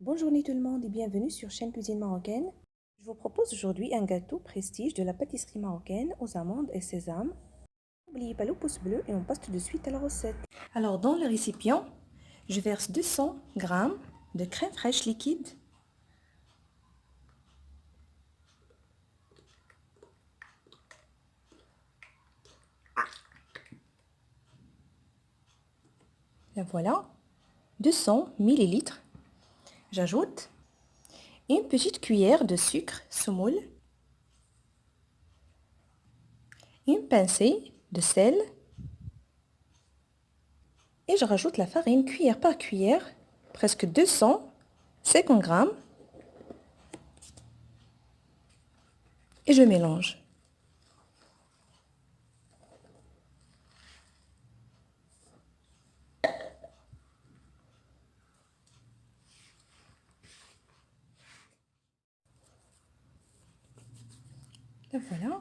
Bonjour tout le monde et bienvenue sur chaîne Cuisine Marocaine. Je vous propose aujourd'hui un gâteau prestige de la pâtisserie marocaine aux amandes et sésame. N'oubliez pas le pouce bleu et on passe tout de suite à la recette. Alors dans le récipient, je verse 200 g de crème fraîche liquide. Et voilà, 200 ml. J'ajoute une petite cuillère de sucre semoule, une pincée de sel et je rajoute la farine cuillère par cuillère, presque 250 g et je mélange. Et voilà.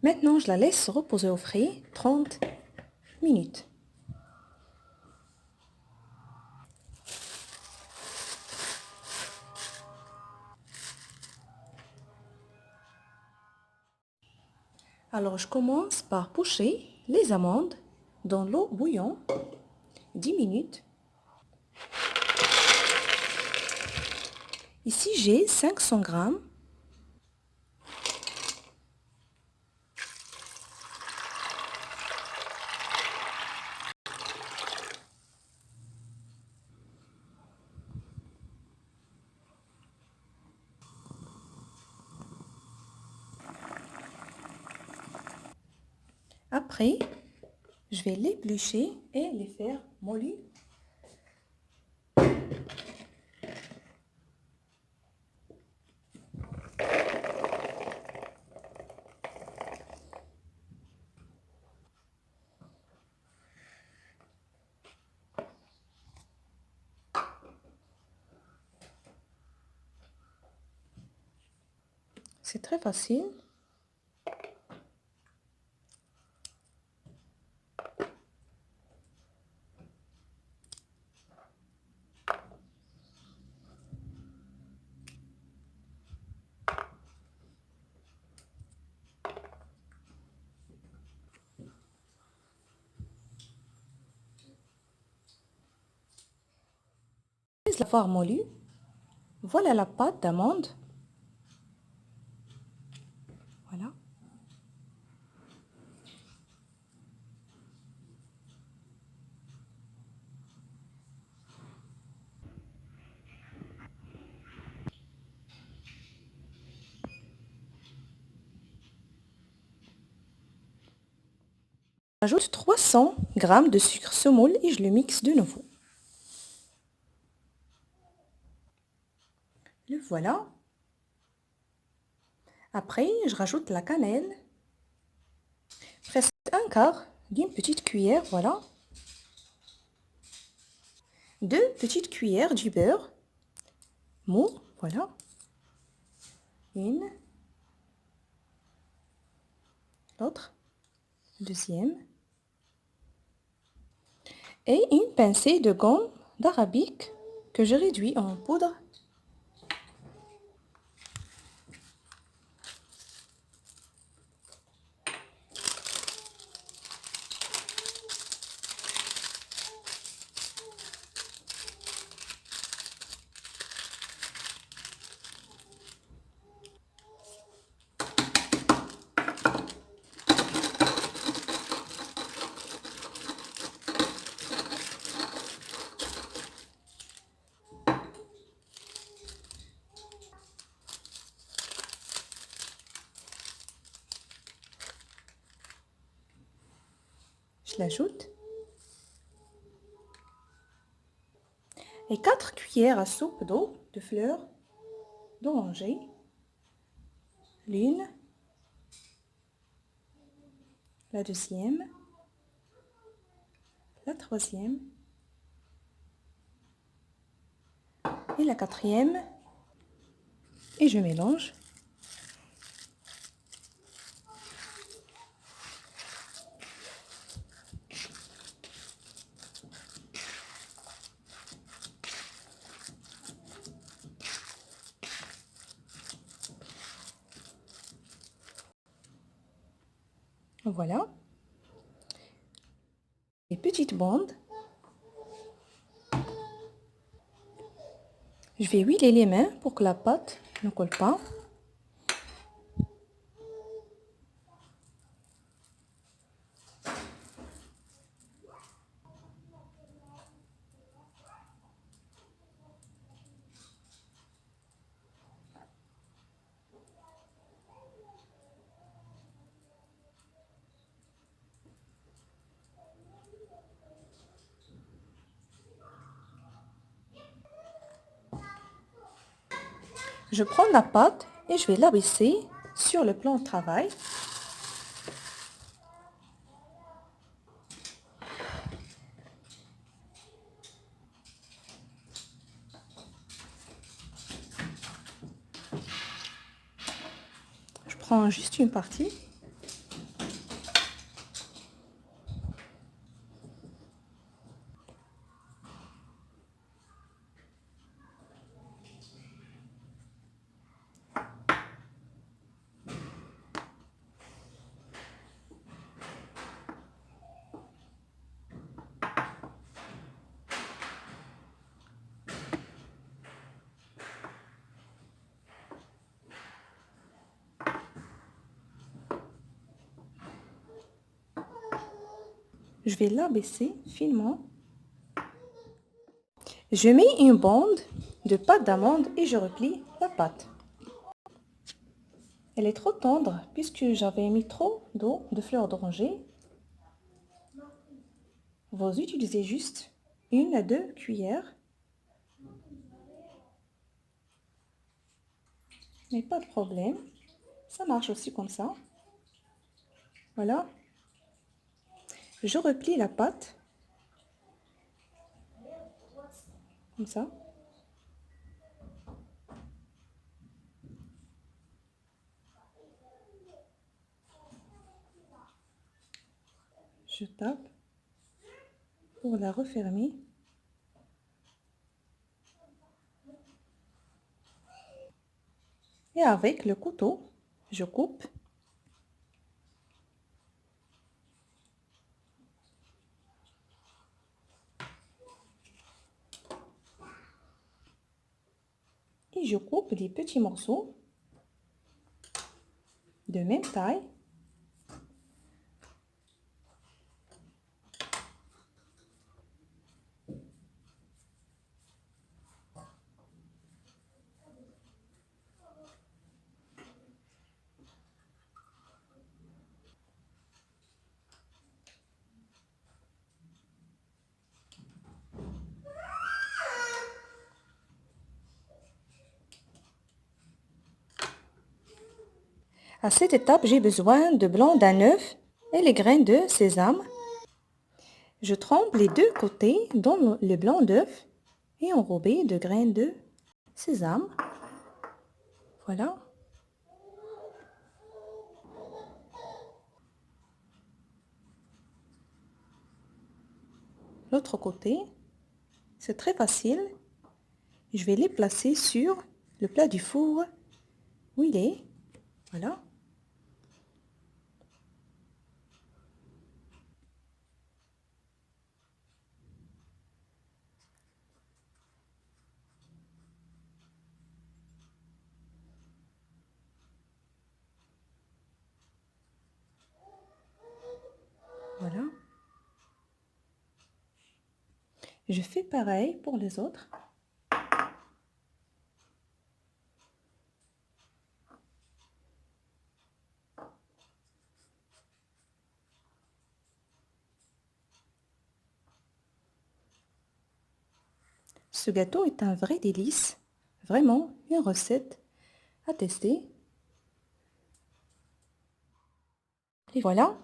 Maintenant, je la laisse reposer au frais 30 minutes. Alors, je commence par pocher les amandes dans l'eau bouillante 10 minutes. Ici, j'ai 500 g. Après, je vais l'éplucher et les faire mollir. C'est très facile. Après l'avoir molli, voilà la pâte d'amande. Voilà. J'ajoute 300 g de sucre semoule et je le mixe de nouveau. Le voilà. Après, je rajoute la cannelle, presque un quart d'une petite cuillère, voilà. 2 petites cuillères du beurre mou, voilà. Une, l'autre, deuxième. Et une pincée de gomme d'arabique que je réduis en poudre. Je l'ajoute. Et 4 cuillères à soupe d'eau de fleurs d'oranger. L'une, la deuxième, la troisième et la quatrième. Et je mélange. Voilà. Les petites bandes. Je vais huiler les mains pour que la pâte ne colle pas. Je prends la pâte et je vais l'abaisser sur le plan de travail. Je prends juste une partie. Je vais l'abaisser finement. Je mets une bande de pâte d'amande et je replie la pâte. Elle est trop tendre puisque j'avais mis trop d'eau de fleur d'oranger. Vous utilisez juste 1 à 2 cuillères. Mais pas de problème. Ça marche aussi comme ça. Voilà. Je replie la pâte. Comme ça. Je tape pour la refermer. Et avec le couteau, je coupe. Et je coupe des petits morceaux de même taille. À cette étape, j'ai besoin de blanc d'un œuf et les graines de sésame. Je trempe les deux côtés dans le blanc d'œuf et enrobé de graines de sésame. Voilà. L'autre côté, c'est très facile. Je vais les placer sur le plat du four où il est. Voilà. Voilà. Je fais pareil pour les autres. Ce gâteau est un vrai délice. Vraiment une recette à tester. Et voilà.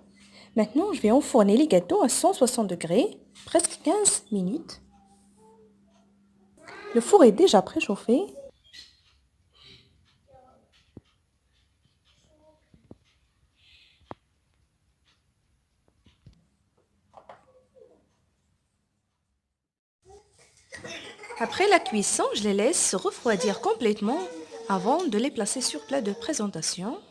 Maintenant, je vais enfourner les gâteaux à 160 degrés, presque 15 minutes. Le four est déjà préchauffé. Après la cuisson, je les laisse refroidir complètement avant de les placer sur plat de présentation.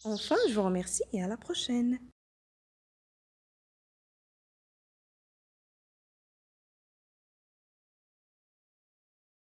Enfin, je vous remercie et à la prochaine.